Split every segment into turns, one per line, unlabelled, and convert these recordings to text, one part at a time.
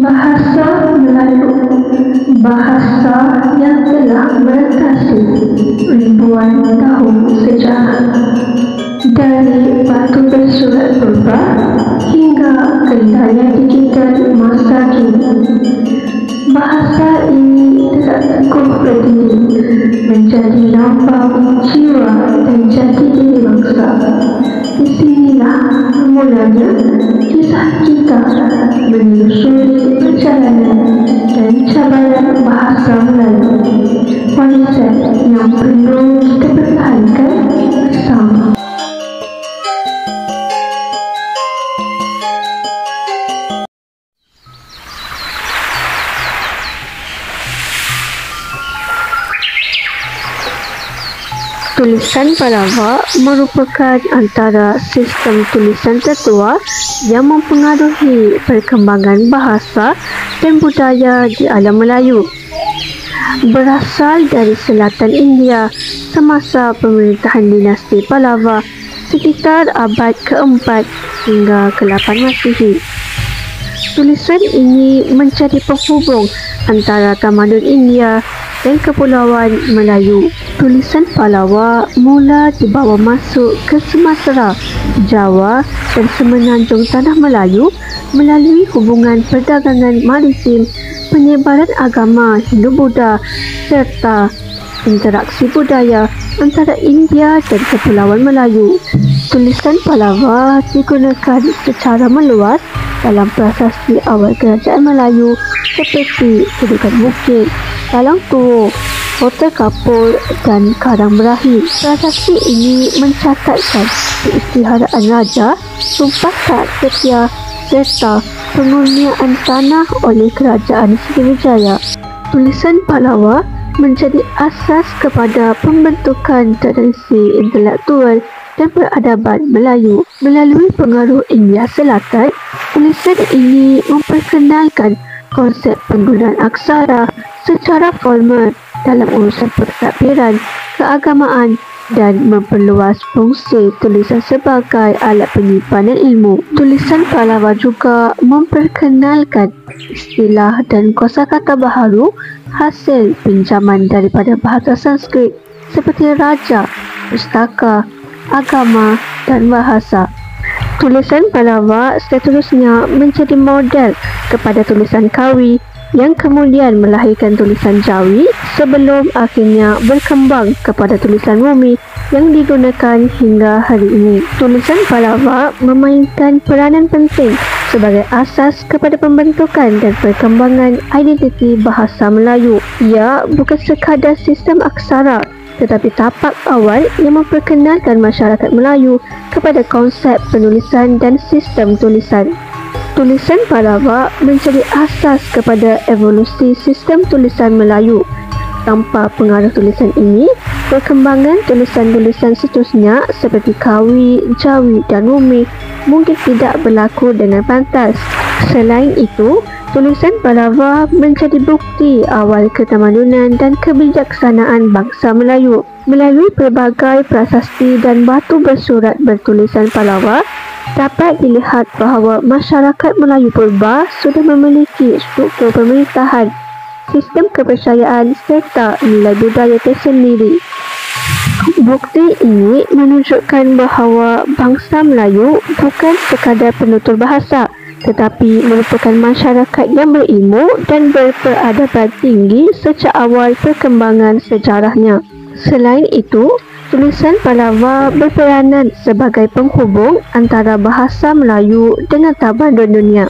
Bahasa Melayu, bahasa yang telah merentasi ribuan tahun sejarah, dari batu bersurat purba hingga kendaya digital masa kini. Bahasa ini tetap teguh berdiri menjadi lambang jiwa dan jati diri bangsa. Di sinilah mulanya kisah kita menelusuri perjalanan dan cabaran bahasa Melayu, warisan yang perlu kita pertahankan bersama. Tulisan Palava merupakan antara sistem tulisan tertua yang mempengaruhi perkembangan bahasa dan budaya di alam Melayu. Berasal dari selatan India semasa pemerintahan dinasti Palava sekitar abad ke-4 hingga ke-8 Masihi. Tulisan ini menjadi penghubung antara tamadun India dan Kepulauan Melayu. Tulisan Palava mula dibawa masuk ke Sumatera, Jawa dan semenanjung Tanah Melayu melalui hubungan perdagangan maritim, penyebaran agama Hindu-Buddha serta interaksi budaya antara India dan Kepulauan Melayu. Tulisan Palava digunakan secara meluas dalam prasasti awal kerajaan Melayu seperti Kedudukan Bukit, Talang Tuo, Hotel Kapur dan Karang Berahi. Prasasti ini mencatatkan peristiharaan raja, sumpah taat setia serta pengurniaan tanah oleh kerajaan Sriwijaya. Tulisan Palava menjadi asas kepada pembentukan tradisi intelektual dan peradaban Melayu. Melalui pengaruh India Selatan, tulisan ini memperkenalkan konsep penggunaan aksara secara formal dalam urusan pentadbiran, keagamaan dan memperluas fungsi tulisan sebagai alat penyimpanan ilmu. Tulisan Palava juga memperkenalkan istilah dan kosakata baharu hasil pinjaman daripada bahasa Sanskrit seperti raja, pustaka, agama dan bahasa. Tulisan Palava seterusnya menjadi model kepada tulisan Kawi yang kemudian melahirkan tulisan Jawi sebelum akhirnya berkembang kepada tulisan Romi yang digunakan hingga hari ini. Tulisan Palava memainkan peranan penting sebagai asas kepada pembentukan dan perkembangan identiti bahasa Melayu. Ia bukan sekadar sistem aksara tetapi tapak awal yang memperkenalkan masyarakat Melayu kepada konsep penulisan dan sistem tulisan. Tulisan Palava menjadi asas kepada evolusi sistem tulisan Melayu. Tanpa pengaruh tulisan ini, perkembangan tulisan-tulisan seterusnya seperti Kawi, Jawi dan Romi mungkin tidak berlaku dengan pantas. Selain itu, tulisan Palava menjadi bukti awal ketamadunan dan kebijaksanaan bangsa Melayu. Melalui pelbagai prasasti dan batu bersurat bertulisan Palava, dapat dilihat bahawa masyarakat Melayu purba sudah memiliki struktur pemerintahan, sistem kepercayaan serta nilai budaya tersendiri. Bukti ini menunjukkan bahawa bangsa Melayu bukan sekadar penutur bahasa tetapi merupakan masyarakat yang berilmu dan berperadaban tinggi sejak awal perkembangan sejarahnya. Selain itu, tulisan Palava berperanan sebagai penghubung antara bahasa Melayu dengan tamadun dunia.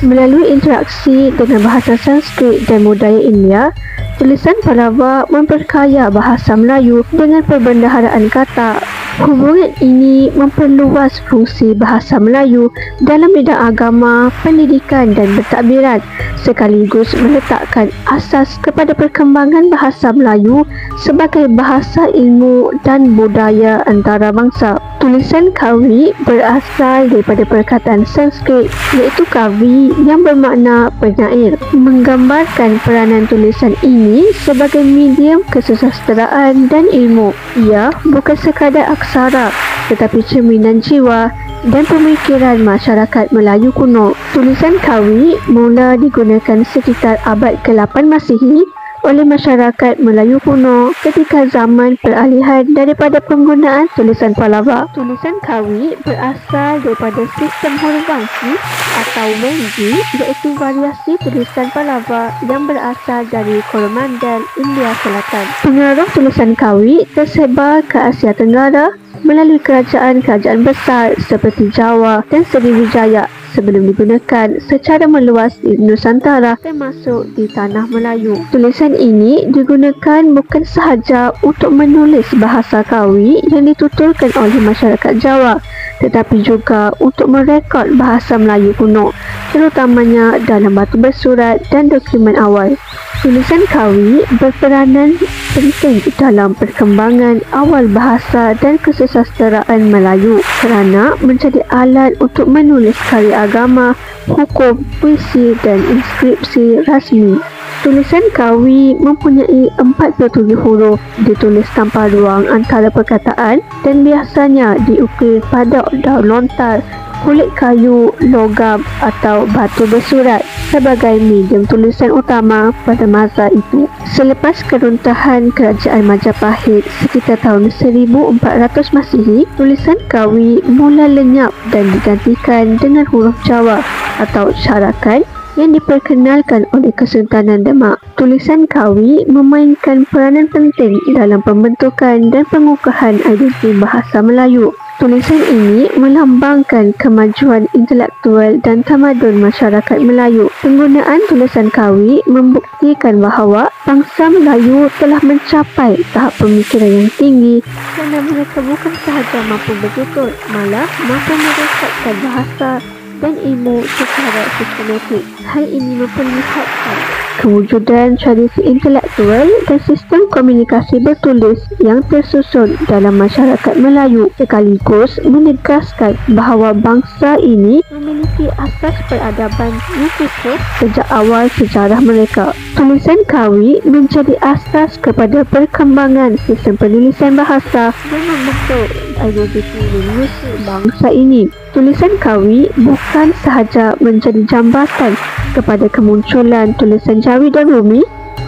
Melalui interaksi dengan bahasa Sanskrit dan budaya India, tulisan Palava memperkaya bahasa Melayu dengan perbendaharaan kata. Hubungan ini memperluas fungsi bahasa Melayu dalam bidang agama, pendidikan dan pentadbiran sekaligus meletakkan asas kepada perkembangan bahasa Melayu sebagai bahasa ilmu dan budaya antarabangsa. Tulisan Kawi berasal daripada perkataan Sanskrit iaitu kavi yang bermakna penyair, menggambarkan peranan tulisan ini sebagai medium kesusasteraan dan ilmu. Ia bukan sekadar aksara tetapi cerminan jiwa, dan pemikiran masyarakat Melayu kuno. Tulisan Kawi mula digunakan sekitar abad ke-8 Masihi oleh masyarakat Melayu kuno ketika zaman peralihan daripada penggunaan tulisan Palava. Tulisan Kawi berasal daripada sistem huruf Wangsi atau Wenji, iaitu variasi tulisan Palava yang berasal dari Coromandel, India Selatan. Pengaruh tulisan Kawi tersebar ke Asia Tenggara melalui kerajaan-kerajaan besar seperti Jawa dan Sriwijaya sebelum digunakan secara meluas di Nusantara termasuk di Tanah Melayu. Tulisan ini digunakan bukan sahaja untuk menulis bahasa Kawi yang dituturkan oleh masyarakat Jawa, tetapi juga untuk merekod bahasa Melayu kuno, terutamanya dalam batu bersurat dan dokumen awal. Tulisan Kawi berperanan penting dalam perkembangan awal bahasa dan kesusasteraan Melayu kerana menjadi alat untuk menulis karya agama, hukum, puisi dan inskripsi rasmi. Tulisan Kawi mempunyai 47 huruf, ditulis tanpa ruang antara perkataan dan biasanya diukir pada daun lontar, kulit kayu, logam atau batu bersurat sebagai medium tulisan utama pada masa itu. Selepas keruntuhan Kerajaan Majapahit sekitar tahun 1400 Masihi, tulisan Kawi mula lenyap dan digantikan dengan huruf Jawa atau syarakan yang diperkenalkan oleh Kesultanan Demak. Tulisan Kawi memainkan peranan penting dalam pembentukan dan pengukuhan identiti bahasa Melayu. Tulisan ini melambangkan kemajuan intelektual dan tamadun masyarakat Melayu. Penggunaan tulisan Kawi membuktikan bahawa bangsa Melayu telah mencapai tahap pemikiran yang tinggi kerana mereka bukan sahaja mampu bertutur, malah mampu merekodkan bahasa dan ilmu secara sistematik. Hal ini memperlihatkan kewujudan tradisi intelektual dan sistem komunikasi bertulis yang tersusun dalam masyarakat Melayu, sekaligus menegaskan bahawa bangsa ini memiliki asas peradaban yang kukuh sejak awal sejarah mereka. Tulisan Kawi menjadi asas kepada perkembangan sistem penulisan bahasa dan membentuk identiti linguistik bangsa ini. Tulisan Kawi bukan sahaja menjadi jambatan kepada kemunculan tulisan Jawi dan Rumi,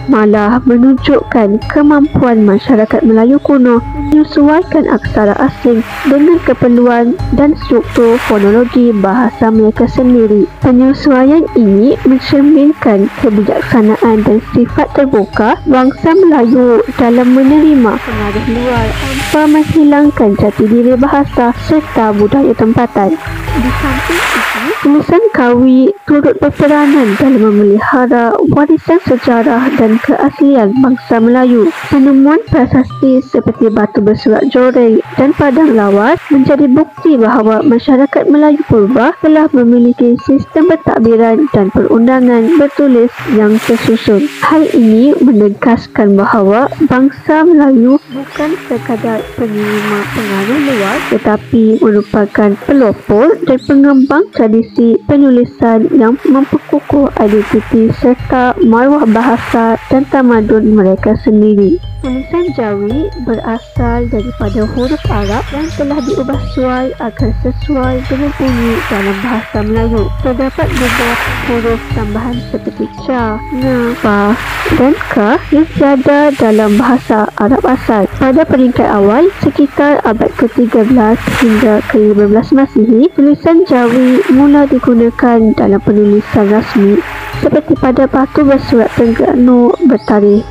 malah menunjukkan kemampuan masyarakat Melayu kuno menyesuaikan aksara asing dengan keperluan dan struktur fonologi bahasa mereka sendiri. Penyesuaian ini mencerminkan kebijaksanaan dan sifat terbuka bangsa Melayu dalam menerima pengaruh luar tanpa menghilangkan jati diri bahasa serta budaya tempatan. Di samping itu, tulisan Kawi turut berperanan dalam memelihara warisan sejarah dan keaslian bangsa Melayu. Penemuan prasasti seperti batu bersurat Joreng dan padang lawas menjadi bukti bahawa masyarakat Melayu purba telah memiliki sistem pentadbiran dan perundangan bertulis yang tersusun. Hal ini menegaskan bahawa bangsa Melayu bukan sekadar penerima pengaruh luar, tetapi merupakan pelopor dan pengembang tradisi penulisan yang memperkukuh identiti serta maruah bahasa dan tamadun mereka sendiri. Tulisan Jawi berasal daripada huruf Arab yang telah diubah suai agar sesuai dengan bunyi dalam bahasa Melayu. Terdapat beberapa huruf tambahan seperti Ca, Nga, Fa dan Ka yang tiada dalam bahasa Arab asal. Pada peringkat awal, sekitar abad ke-13 hingga ke-15 Masihi, tulisan Jawi mula digunakan dalam penulisan rasmi seperti pada batu bersurat Terengganu bertarikh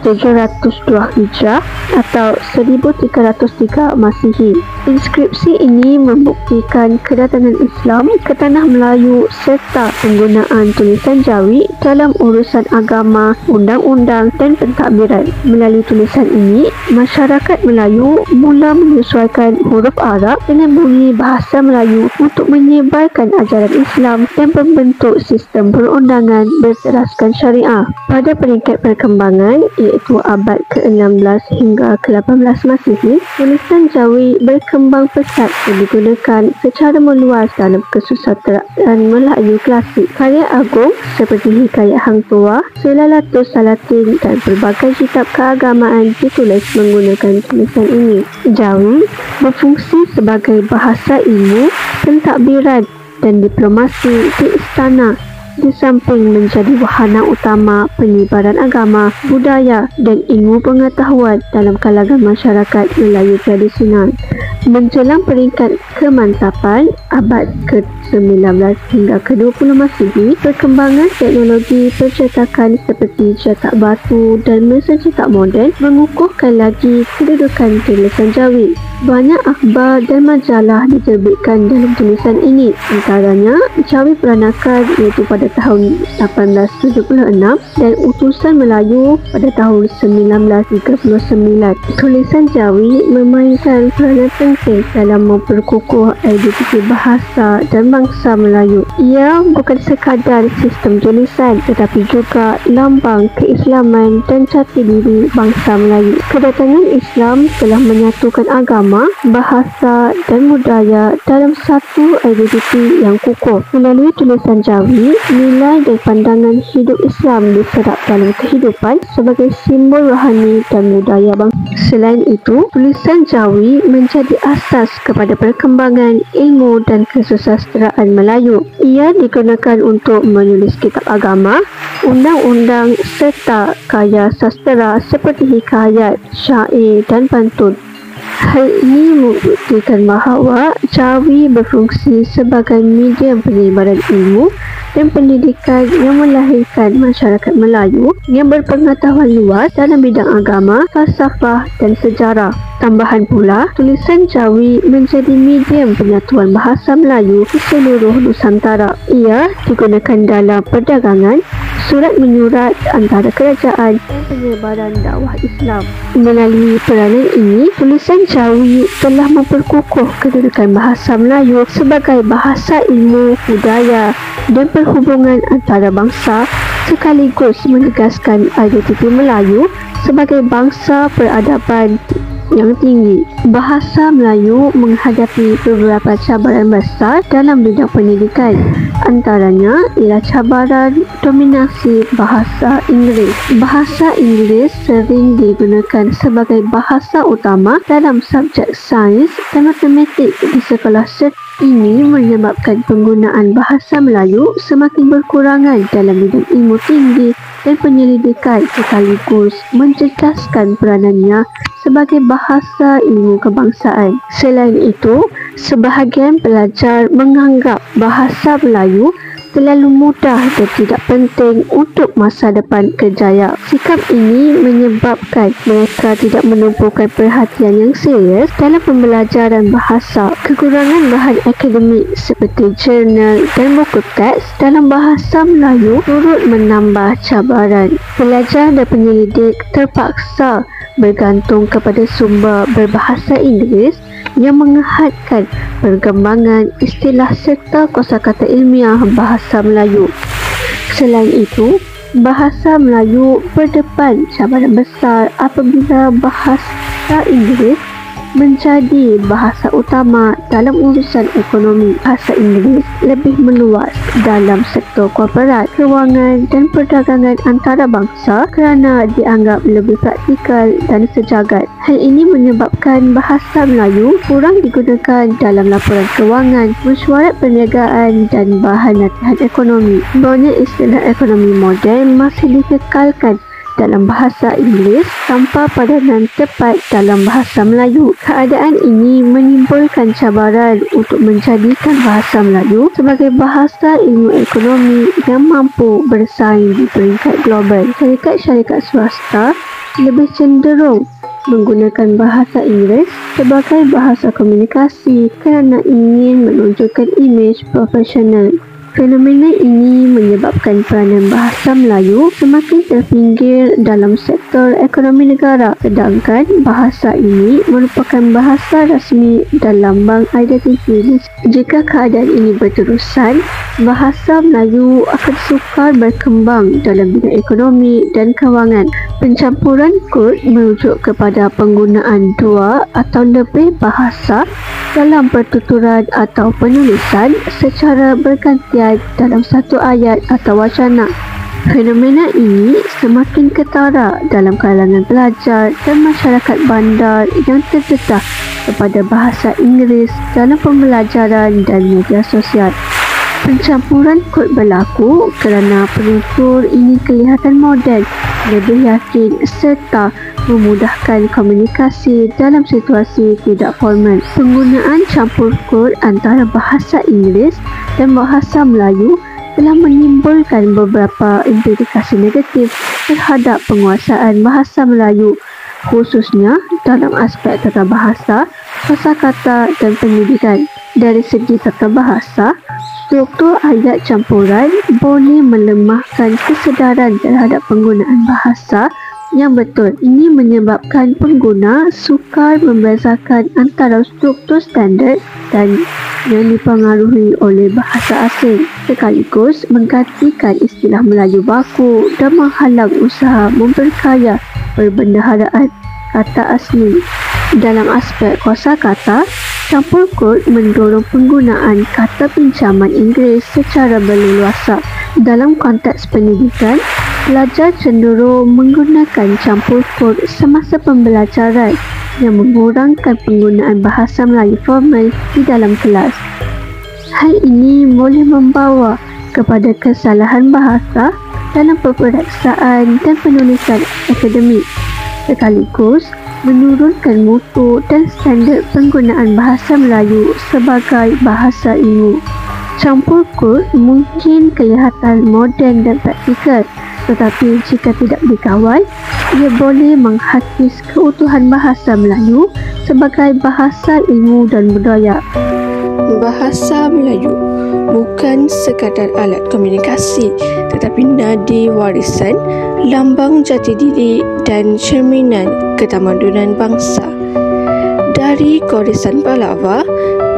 702 Hijrah atau 1303 Masihi. Inskripsi ini membuktikan kedatangan Islam ke tanah Melayu serta penggunaan tulisan Jawi dalam urusan agama, undang-undang dan pentadbiran. Melalui tulisan ini, masyarakat Melayu mula menyesuaikan huruf Arab dengan bunyi bahasa Melayu untuk menyebarkan ajaran Islam dan membentuk sistem perundangan berteraskan syariah. Pada peringkat perkembangan iaitu abad ke-16 hingga ke-18 Masihi, tulisan Jawi berkembang berkembang pesat dan digunakan secara meluas dalam kesusasteraan Melayu klasik. Karya agung seperti Hikayat Hang Tuah, Selalatus Salatin dan berbagai kitab keagamaan ditulis menggunakan tulisan ini. Jawi berfungsi sebagai bahasa ilmu, pentadbiran dan diplomasi di istana, di samping menjadi wahana utama penyebaran agama, budaya dan ilmu pengetahuan dalam kalangan masyarakat Melayu tradisional. Menjelang peringkat kemantapan abad ke-19 hingga ke-20 Masihi, perkembangan teknologi percetakan seperti cetak batu dan mesin cetak moden mengukuhkan lagi kedudukan tulisan Jawi. Banyak akhbar dan majalah diterbitkan dalam tulisan ini, antaranya Jawi Peranakan iaitu pada tahun 1876 dan Utusan Melayu pada tahun 1939. Tulisan Jawi memainkan peranan penting dalam memperkukuh identiti bahasa dan bangsa Melayu. Ia bukan sekadar sistem tulisan tetapi juga lambang keislaman dan jati diri bangsa Melayu. Kedatangan Islam telah menyatukan agama, bahasa dan budaya dalam satu identiti yang kukuh. Melalui tulisan Jawi, nilai dan pandangan hidup Islam diserap dalam kehidupan sebagai simbol rohani dan budaya bangsa. Selain itu, tulisan Jawi menjadi asas kepada perkembangan ilmu dan kesusasteraan Melayu. Ia digunakan untuk menulis kitab agama, undang-undang serta karya sastera seperti hikayat, syair dan pantun. Hal ini membuktikan bahawa Jawi berfungsi sebagai medium penyebaran ilmu dan pendidikan yang melahirkan masyarakat Melayu yang berpengetahuan luas dalam bidang agama, falsafah dan sejarah. Tambahan pula, tulisan Jawi menjadi medium penyatuan bahasa Melayu di seluruh Nusantara. Ia digunakan dalam perdagangan, surat menyurat antara kerajaan dan penyebaran dakwah Islam. Melalui peranan ini, tulisan Jawi telah memperkukuh kedudukan bahasa Melayu sebagai bahasa ilmu, budaya dan perhubungan antara bangsa, sekaligus menegaskan identiti Melayu sebagai bangsa peradaban yang tinggi. Bahasa Melayu menghadapi beberapa cabaran besar dalam bidang pendidikan. Antaranya ialah cabaran dominasi bahasa Inggeris. Bahasa Inggeris sering digunakan sebagai bahasa utama dalam subjek sains dan matematik di sekolah. Ini menyebabkan penggunaan bahasa Melayu semakin berkurangan dalam bidang ilmu tinggi dan penyelidikan, sekaligus mencecahkan peranannya sebagai bahasa ilmu kebangsaan. Selain itu, sebahagian pelajar menganggap bahasa Melayu terlalu mudah dan tidak penting untuk masa depan kerjaya. Sikap ini menyebabkan mereka tidak menumpukan perhatian yang serius dalam pembelajaran bahasa. Kekurangan bahan akademik seperti jurnal dan buku teks dalam bahasa Melayu turut menambah cabaran. Pelajar dan penyelidik terpaksa bergantung kepada sumber berbahasa Inggeris yang menghadkan perkembangan istilah serta kosakata ilmiah bahasa Melayu. Selain itu, bahasa Melayu berdepan cabaran besar apabila bahasa Inggeris menjadi bahasa utama dalam urusan ekonomi. Bahasa Inggeris lebih meluas dalam sektor korporat, kewangan dan perdagangan antarabangsa kerana dianggap lebih praktikal dan sejagat. Hal ini menyebabkan bahasa Melayu kurang digunakan dalam laporan kewangan, mesyuarat perniagaan dan bahan latihan ekonomi. Banyak istilah ekonomi moden masih dikekalkan dalam bahasa Inggeris tanpa padanan tepat dalam bahasa Melayu. Keadaan ini menimbulkan cabaran untuk menjadikan bahasa Melayu sebagai bahasa ilmu ekonomi yang mampu bersaing di peringkat global. Syarikat-syarikat swasta lebih cenderung menggunakan bahasa Inggeris sebagai bahasa komunikasi kerana ingin menunjukkan imej profesional. Fenomena ini menyebabkan peranan bahasa Melayu semakin terpinggir dalam sektor ekonomi negara, sedangkan bahasa ini merupakan bahasa rasmi dan lambang identiti. Jika keadaan ini berterusan, bahasa Melayu akan sukar berkembang dalam bidang ekonomi dan kewangan. Pencampuran kod merujuk kepada penggunaan dua atau lebih bahasa dalam pertuturan atau penulisan secara bergantian dalam satu ayat atau wacana. Fenomena ini semakin ketara dalam kalangan pelajar dan masyarakat bandar yang terdedah kepada bahasa Inggeris dalam pembelajaran dan media sosial. Pencampuran kod berlaku kerana penutur ingin kelihatan moden, lebih yakin serta memudahkan komunikasi dalam situasi tidak formal. Penggunaan campur kod antara bahasa Inggeris dan bahasa Melayu telah menimbulkan beberapa implikasi negatif terhadap penguasaan bahasa Melayu, khususnya dalam aspek tata bahasa, kosakata dan pendidikan. Dari segi tata bahasa, struktur ayat campuran boleh melemahkan kesedaran terhadap penggunaan bahasa yang betul. Ini menyebabkan pengguna sukar membezakan antara struktur standard dan yang dipengaruhi oleh bahasa asing, sekaligus menggantikan istilah Melayu baku dan menghalang usaha memperkaya perbendaharaan kata asli. Dalam aspek kosakata, campur kod mendorong penggunaan kata pinjaman Inggeris secara berleluasa. Dalam konteks pendidikan, pelajar cenderung menggunakan campur kod semasa pembelajaran yang mengurangkan penggunaan bahasa Melayu formal di dalam kelas. Hal ini boleh membawa kepada kesalahan bahasa dalam peperiksaan dan penulisan akademik, sekaligus menurunkan mutu dan standard penggunaan bahasa Melayu sebagai bahasa ilmu. Campur kod mungkin kelihatan moden dan praktikal, tetapi jika tidak dikawal, ia boleh menghakis keutuhan bahasa Melayu sebagai bahasa ilmu dan budaya.
Bahasa Melayu bukan sekadar alat komunikasi, tetapi nadi warisan, lambang jati diri dan cerminan ketamadunan bangsa. Dari goresan Pahlawa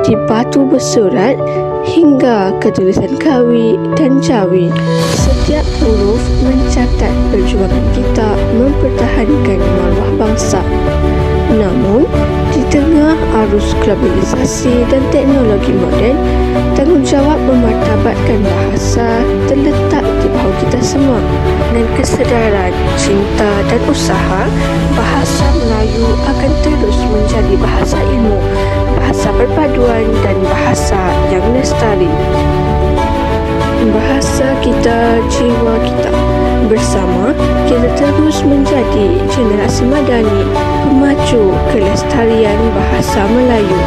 di batu bersurat hingga ke tulisan Kawi dan Jawi, setiap huruf mencatat perjuangan kita mempertahankan maruah bangsa. Namun, di tengah arus globalisasi dan teknologi moden, tanggungjawab memartabatkan bahasa terletak di bahu kita semua. Dengan kesedaran, cinta dan usaha, bahasa Melayu akan terus menjadi bahasa ilmu, bahasa perpaduan dan bahasa yang lestari. Bahasa kita, jiwa kita. Bersama, kita terus menjadi generasi madani pemacu kelestarian bahasa Melayu.